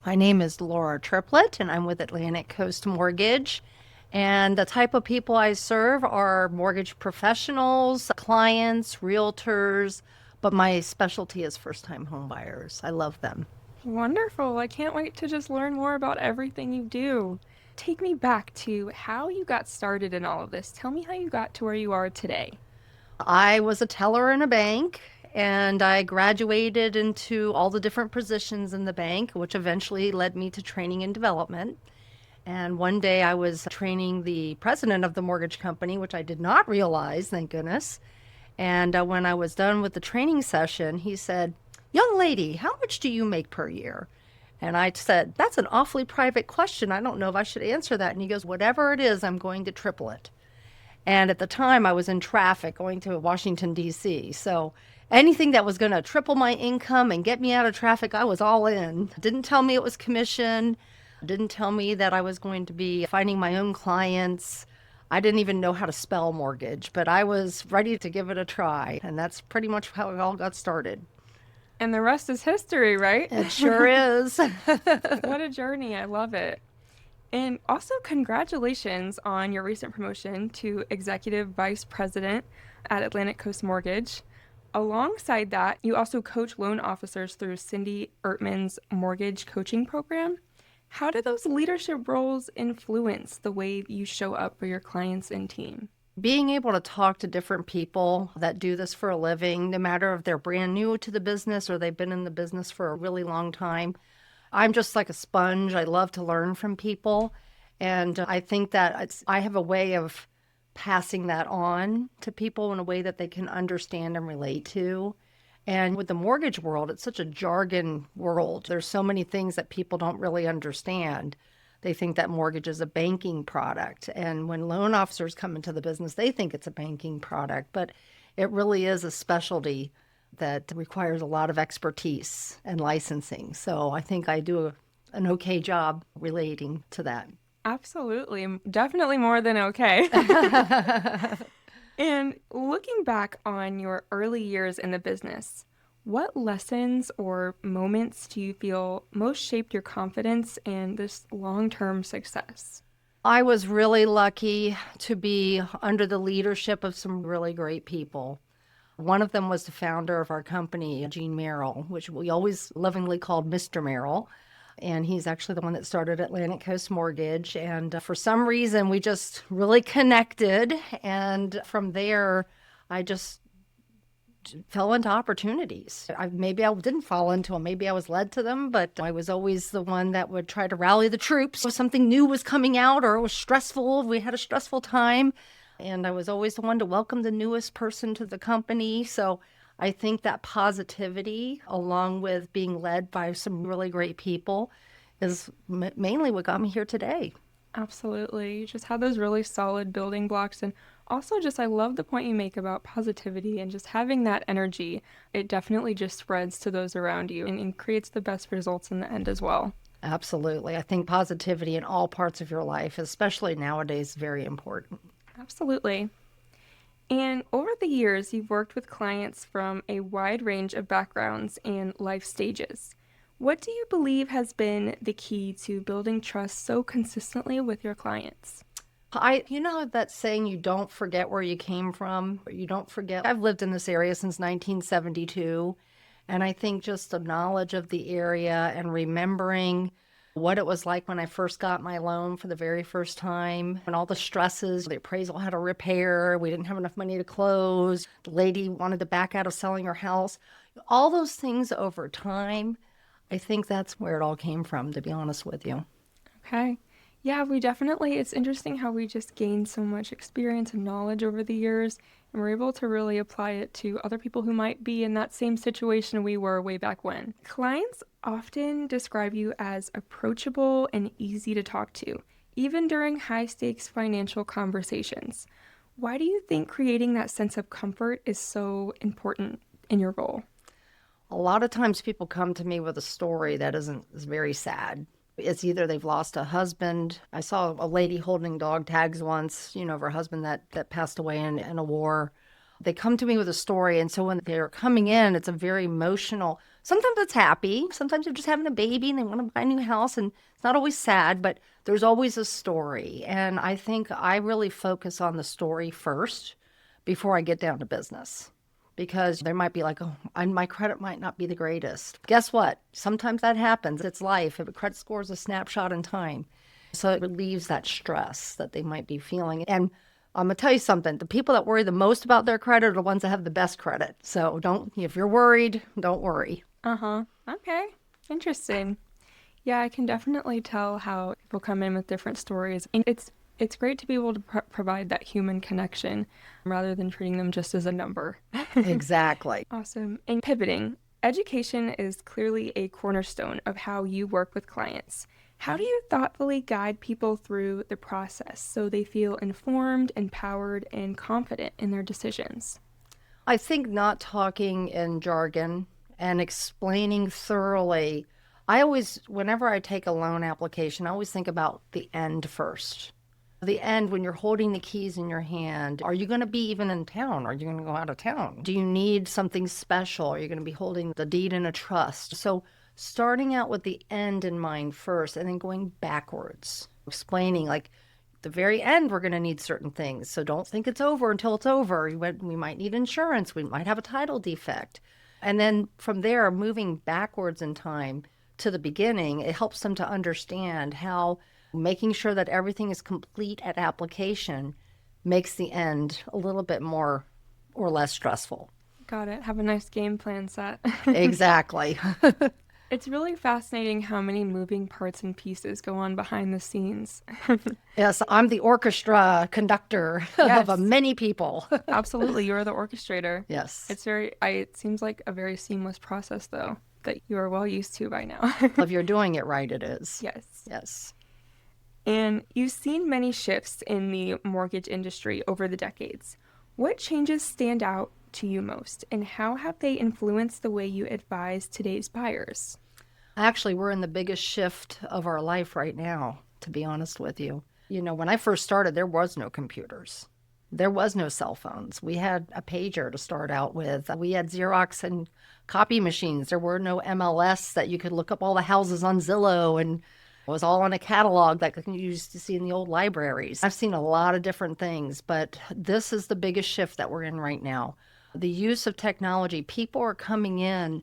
My name is Laura Triplett, and I'm with Atlantic Coast Mortgage. And the type of people I serve are mortgage professionals, clients, realtors, but my specialty is first-time home buyers. I love them. Wonderful. I can't wait to just learn more about everything you do. Take me back to how you got started in all of this. Tell me how you got to where you are today. I was a teller in a bank, and I graduated into all the different positions in the bank, which eventually led me to training and development. And one day I was training the president of the mortgage company, which I did not realize, thank goodness. And when I was done with the training session, he said, "Young lady, how much do you make per year?" And I said, "That's an awfully private question. I don't know if I should answer that." And he goes, "Whatever it is, I'm going to triple it." And at the time, I was in traffic going to Washington, D.C. So anything that was going to triple my income and get me out of traffic, I was all in. Didn't tell me it was commission, didn't tell me that I was going to be finding my own clients. I didn't even know how to spell mortgage, but I was ready to give it a try. And that's pretty much how it all got started. And the rest is history, right? It sure is. What a journey. I love it. And also, congratulations on your recent promotion to Executive Vice President at Atlantic Coast Mortgage. Alongside that, you also coach loan officers through Cindy Ertman's mortgage coaching program. How do those leadership roles influence the way you show up for your clients and team? Being able to talk to different people that do this for a living, no matter if they're brand new to the business or they've been in the business for a really long time, I'm just like a sponge. I love to learn from people. And I think that I have a way of passing that on to people in a way that they can understand and relate to. And with the mortgage world, it's such a jargon world. There's so many things that people don't really understand. They think that mortgage is a banking product. And when loan officers come into the business, they think it's a banking product, but it really is a specialty that requires a lot of expertise and licensing. So I think I do an okay job relating to that. Absolutely. Definitely more than okay. And looking back on your early years in the business, what lessons or moments do you feel most shaped your confidence and this long-term success? I was really lucky to be under the leadership of some really great people. One of them was the founder of our company, Gene Merrill, which we always lovingly called Mr. Merrill. And he's actually the one that started Atlantic Coast Mortgage. And for some reason, we just really connected. And from there, I just fell into opportunities. Maybe I didn't fall into them. Maybe I was led to them, but I was always the one that would try to rally the troops if something new was coming out or it was stressful. We had a stressful time. And I was always the one to welcome the newest person to the company. So I think that positivity, along with being led by some really great people, is mainly what got me here today. Absolutely. You just had those really solid building blocks. And also, just I love the point you make about positivity and just having that energy. It definitely just spreads to those around you and creates the best results in the end as well. Absolutely. I think positivity in all parts of your life, especially nowadays, is very important. Absolutely. And over the years, you've worked with clients from a wide range of backgrounds and life stages. What do you believe has been the key to building trust so consistently with your clients? You know that saying, you don't forget where you came from, or you don't forget. I've lived in this area since 1972, and I think just the knowledge of the area and remembering what it was like when I first got my loan for the very first time, and all the stresses, the appraisal had a repair, we didn't have enough money to close, the lady wanted to back out of selling her house. All those things over time, I think that's where it all came from, to be honest with you. Okay. Yeah, it's interesting how we just gain so much experience and knowledge over the years, and we're able to really apply it to other people who might be in that same situation we were way back when. Clients often describe you as approachable and easy to talk to, even during high stakes financial conversations. Why do you think creating that sense of comfort is so important in your role? A lot of times people come to me with a story that is very sad. It's either they've lost a husband. I saw a lady holding dog tags once, of her husband that passed away in a war. They come to me with a story. And so when they're coming in, it's a very emotional. Sometimes it's happy. Sometimes they're just having a baby and they want to buy a new house. And it's not always sad, but there's always a story. And I think I really focus on the story first before I get down to business. Because there might be like, oh, my credit might not be the greatest. Guess what? Sometimes that happens. It's life. If a credit score is a snapshot in time. So it relieves that stress that they might be feeling. And I'm going to tell you something. The people that worry the most about their credit are the ones that have the best credit. So if you're worried, don't worry. Uh-huh. Okay. Interesting. Yeah, I can definitely tell how people come in with different stories. And it's great to be able to provide that human connection rather than treating them just as a number. Exactly. Awesome. And pivoting, education is clearly a cornerstone of how you work with clients. How do you thoughtfully guide people through the process so they feel informed, empowered, and confident in their decisions? I think not talking in jargon and explaining thoroughly. Whenever I take a loan application, I always think about the end first. The end, when you're holding the keys in your hand, are you going to be even in town? Are you going to go out of town? Do you need something special? Are you going to be holding the deed in a trust? So starting out with the end in mind first and then going backwards, explaining like the very end, we're going to need certain things. So don't think it's over until it's over. We might need insurance. We might have a title defect. And then from there, moving backwards in time to the beginning, it helps them to understand how making sure that everything is complete at application makes the end a little bit more or less stressful. Got it. Have a nice game plan set. Exactly. It's really fascinating how many moving parts and pieces go on behind the scenes. Yes, I'm the orchestra conductor Yes. of many people. Absolutely. You're the orchestrator. Yes. It seems like a very seamless process, though, that you are well used to by now. If you're doing it right, it is. Yes. Yes. And you've seen many shifts in the mortgage industry over the decades. What changes stand out to you most, and how have they influenced the way you advise today's buyers? Actually, we're in the biggest shift of our life right now, to be honest with you. When I first started, there was no computers. There was no cell phones. We had a pager to start out with. We had Xerox and copy machines. There were no MLS that you could look up all the houses on Zillow, and it was all on a catalog that you used to see in the old libraries. I've seen a lot of different things, but this is the biggest shift that we're in right now. The use of technology, people are coming in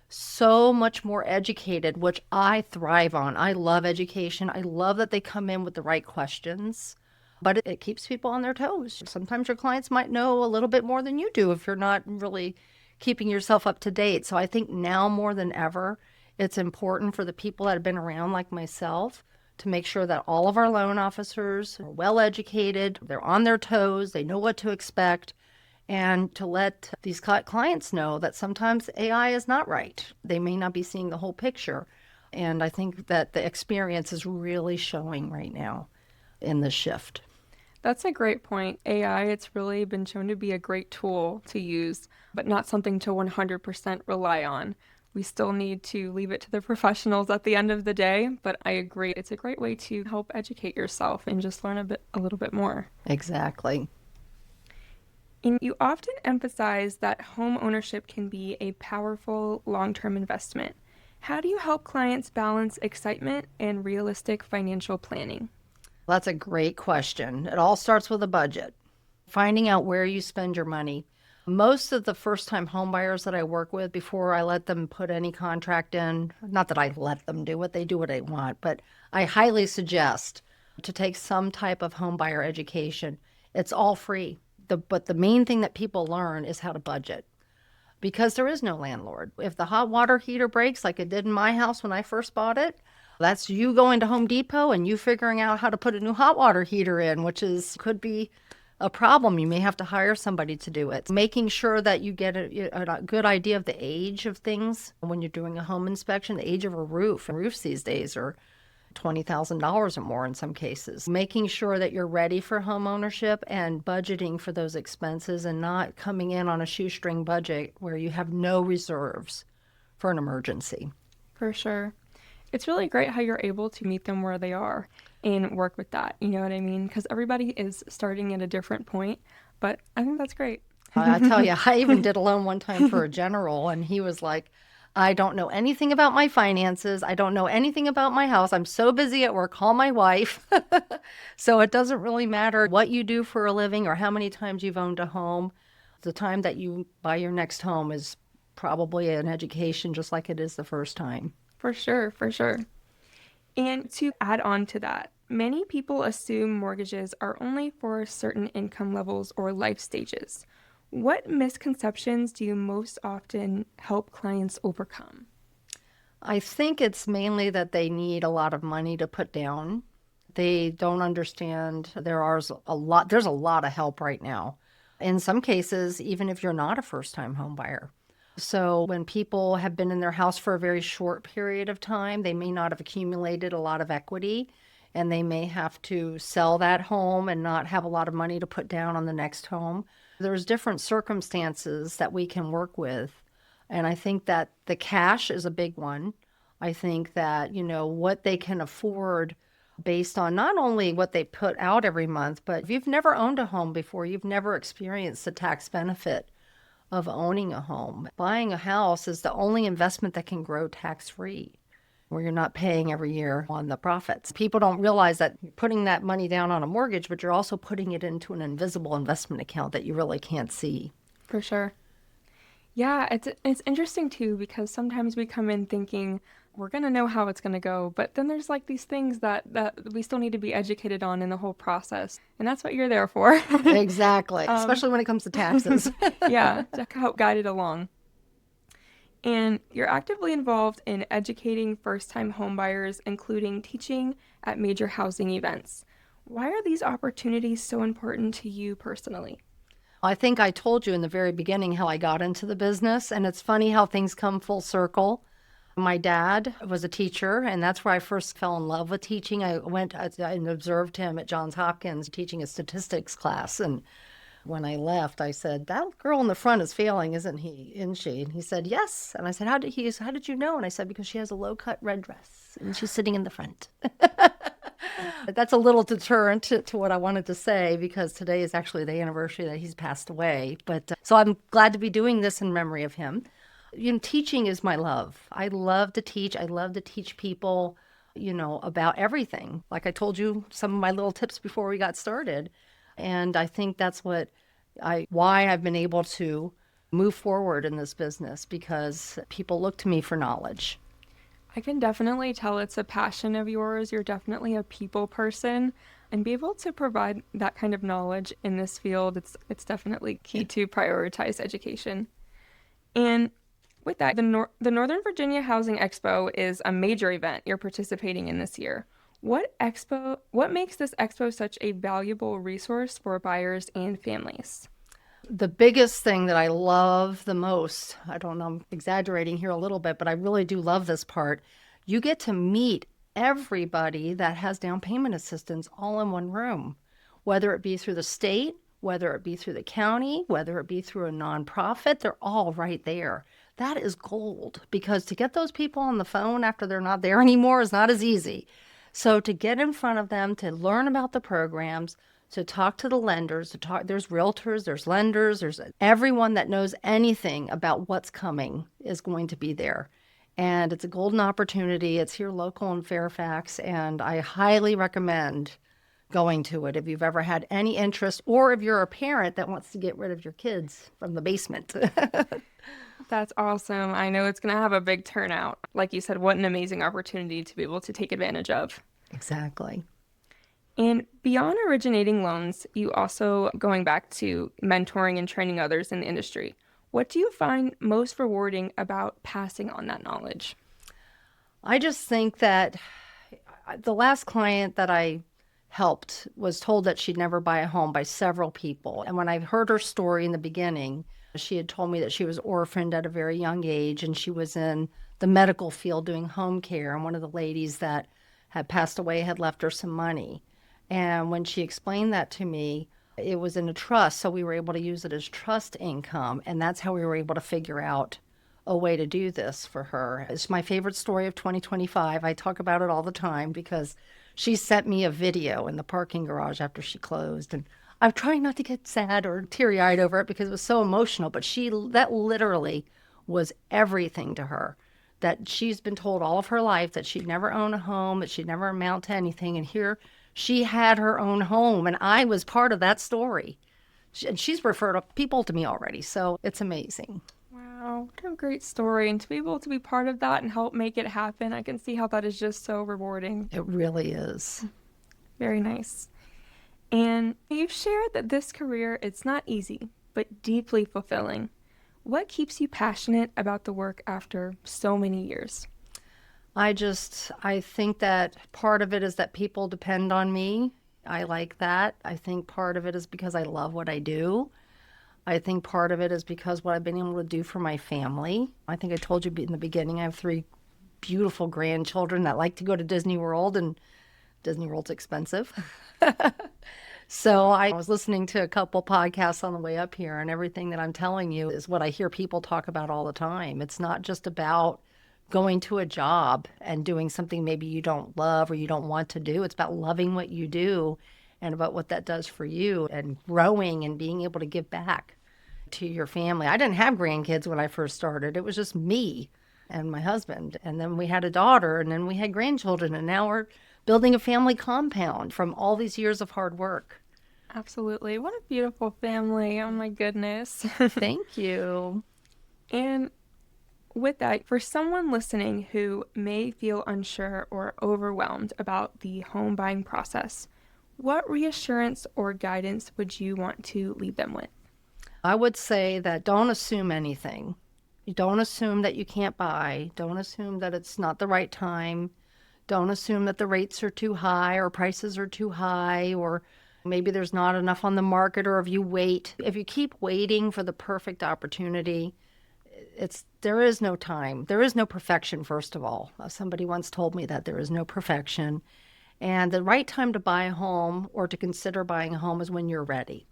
so much more educated, which I thrive on. I love education. I love that they come in with the right questions, but it keeps people on their toes. Sometimes your clients might know a little bit more than you do if you're not really keeping yourself up to date. So I think now more than ever, it's important for the people that have been around like myself to make sure that all of our loan officers are well educated, they're on their toes, they know what to expect, and to let these clients know that sometimes AI is not right. They may not be seeing the whole picture. And I think that the experience is really showing right now in this shift. That's a great point. AI, it's really been shown to be a great tool to use, but not something to 100% rely on. We still need to leave it to the professionals at the end of the day, but I agree. It's a great way to help educate yourself and just learn a little bit more. Exactly. And you often emphasize that home ownership can be a powerful long-term investment. How do you help clients balance excitement and realistic financial planning? That's a great question. It all starts with a budget, finding out where you spend your money. Most of the first-time home buyers that I work with, before I let them put any contract in, not that I let them do it, they do what they want, but I highly suggest to take some type of home buyer education. It's all free. But the main thing that people learn is how to budget, because there is no landlord. If the hot water heater breaks like it did in my house when I first bought it, that's you going to Home Depot and you figuring out how to put a new hot water heater in, could be a problem. You may have to hire somebody to do it. Making sure that you get a good idea of the age of things when you're doing a home inspection, the age of a roof. And roofs these days are $20,000 or more in some cases. Making sure that you're ready for home ownership and budgeting for those expenses and not coming in on a shoestring budget where you have no reserves for an emergency. For sure. It's really great how you're able to meet them where they are and work with that. You know what I mean? Because everybody is starting at a different point, but I think that's great. I tell you, I even did a loan one time for a general, and he was like, I don't know anything about my finances. I don't know anything about my house. I'm so busy at work. Call my wife. So it doesn't really matter what you do for a living or how many times you've owned a home. The time that you buy your next home is probably an education just like it is the first time. For sure, for sure. And to add on to that, many people assume mortgages are only for certain income levels or life stages. What misconceptions do you most often help clients overcome? I think it's mainly that they need a lot of money to put down. They don't understand there's a lot of help right now. In some cases, even if you're not a first-time home buyer. So when people have been in their house for a very short period of time, they may not have accumulated a lot of equity and they may have to sell that home and not have a lot of money to put down on the next home. There's different circumstances that we can work with. And I think that the cash is a big one. I think that, what they can afford based on not only what they put out every month, but if you've never owned a home before, you've never experienced the tax benefit of owning a home. Buying a house is the only investment that can grow tax-free, where you're not paying every year on the profits. People don't realize that you're putting that money down on a mortgage, but you're also putting it into an invisible investment account that you really can't see. For sure. Yeah, it's interesting too because sometimes we come in thinking we're gonna know how it's gonna go, but then there's like these things that we still need to be educated on in the whole process, and that's what you're there for. Exactly, especially when it comes to taxes. Yeah, to help guide it along. And you're actively involved in educating first-time homebuyers, including teaching at major housing events. Why are these opportunities so important to you personally? I think I told you in the very beginning how I got into the business, and it's funny how things come full circle. My dad was a teacher, and that's where I first fell in love with teaching. I went and observed him at Johns Hopkins teaching a statistics class, and when I left, I said, "That girl in the front is failing, isn't she?" And he said, "Yes." And I said, How did you know?" And I said, "Because she has a low-cut red dress, and she's sitting in the front." That's a little deterrent to what I wanted to say because today is actually the anniversary that he's passed away. But so I'm glad to be doing this in memory of him. Teaching is my love. I love to teach. I love to teach people, about everything. Like I told you, some of my little tips before we got started. And I think that's why I've been able to move forward in this business because people look to me for knowledge. I can definitely tell it's a passion of yours. You're definitely a people person and be able to provide that kind of knowledge in this field. It's definitely key to prioritize education. And with that, the Northern Virginia Housing Expo is a major event you're participating in this year. What makes this expo such a valuable resource for buyers and families? The biggest thing that I love the most, I don't know, I'm exaggerating here a little bit, but I really do love this part. You get to meet everybody that has down payment assistance all in one room, whether it be through the state, whether it be through the county, whether it be through a nonprofit, they're all right there. That is gold because to get those people on the phone after they're not there anymore is not as easy. So to get in front of them, to learn about the programs, to talk to the lenders, there's realtors, there's lenders, there's everyone that knows anything about what's coming is going to be there. And it's a golden opportunity. It's here local in Fairfax, and I highly recommend going to it if you've ever had any interest or if you're a parent that wants to get rid of your kids from the basement. That's awesome. I know it's going to have a big turnout. Like you said, what an amazing opportunity to be able to take advantage of. Exactly. And beyond originating loans, you also going back to mentoring and training others in the industry. What do you find most rewarding about passing on that knowledge? I just think that the last client that I helped was told that she'd never buy a home by several people. And when I heard her story in the beginning, she had told me that she was orphaned at a very young age and she was in the medical field doing home care. And one of the ladies that had passed away had left her some money. And when she explained that to me, it was in a trust. So we were able to use it as trust income. And that's how we were able to figure out, a way to do this for her. It's my favorite story of 2025. I talk about it all the time because she sent me a video in the parking garage after she closed. And I'm trying not to get sad or teary-eyed over it because it was so emotional, but that literally was everything to her. That she's been told all of her life that she'd never own a home, that she'd never amount to anything. And here she had her own home, and I was part of that story. And she's referred people to me already, so it's amazing. Wow, what a great story. And to be able to be part of that and help make it happen, I can see how that is just so rewarding. It really is. Very nice. And you've shared that this career, it's not easy, but deeply fulfilling. What keeps you passionate about the work after so many years? I think that part of it is that people depend on me. I like that. I think part of it is because I love what I do. I think part of it is because what I've been able to do for my family. I think I told you in the beginning, I have 3 beautiful grandchildren that like to go to Disney World, and Disney World's expensive. So I was listening to a couple podcasts on the way up here, and everything that I'm telling you is what I hear people talk about all the time. It's not just about going to a job and doing something maybe you don't love or you don't want to do. It's about loving what you do and about what that does for you and growing and being able to give back to your family. I didn't have grandkids when I first started. It was just me and my husband. And then we had a daughter, and then we had grandchildren, and now we're building a family compound from all these years of hard work. Absolutely. What a beautiful family. Oh my goodness. Thank you. And with that, for someone listening who may feel unsure or overwhelmed about the home buying process, what reassurance or guidance would you want to leave them with? I would say that don't assume anything. You don't assume that you can't buy. Don't assume that it's not the right time. Don't assume that the rates are too high or prices are too high, or maybe there's not enough on the market, or if you keep waiting for the perfect opportunity, there is no time. There is no perfection, first of all. Somebody once told me that there is no perfection. And the right time to buy a home or to consider buying a home is when you're ready.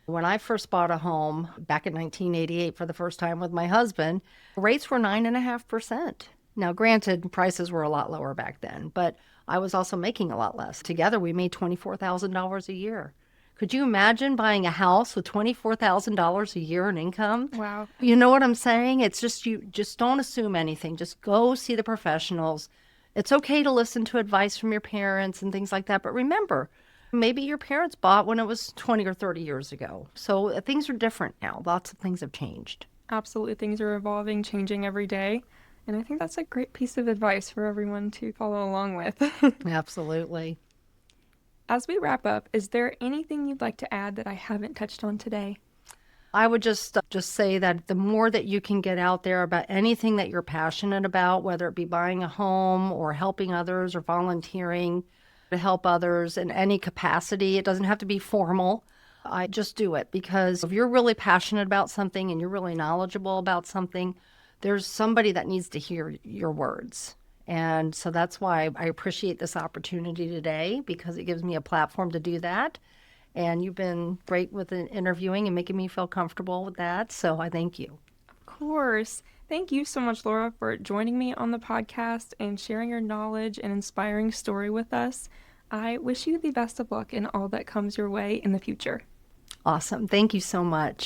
When I first bought a home back in 1988 for the first time with my husband, rates were 9.5%. Now, granted, prices were a lot lower back then, but I was also making a lot less. Together, we made $24,000 a year. Could you imagine buying a house with $24,000 a year in income? Wow. You know what I'm saying? It's just, you just don't assume anything. Just go see the professionals. It's okay to listen to advice from your parents and things like that. But remember, maybe your parents bought when it was 20 or 30 years ago. So things are different now. Lots of things have changed. Absolutely. Things are evolving, changing every day. And I think that's a great piece of advice for everyone to follow along with. Absolutely. As we wrap up, is there anything you'd like to add that I haven't touched on today? I would just say that the more that you can get out there about anything that you're passionate about, whether it be buying a home or helping others or volunteering to help others in any capacity, it doesn't have to be formal. I just do it, because if you're really passionate about something and you're really knowledgeable about something, there's somebody that needs to hear your words. And so that's why I appreciate this opportunity today, because it gives me a platform to do that. And you've been great with interviewing and making me feel comfortable with that. So I thank you. Of course. Thank you so much, Laura, for joining me on the podcast and sharing your knowledge and inspiring story with us. I wish you the best of luck in all that comes your way in the future. Awesome. Thank you so much.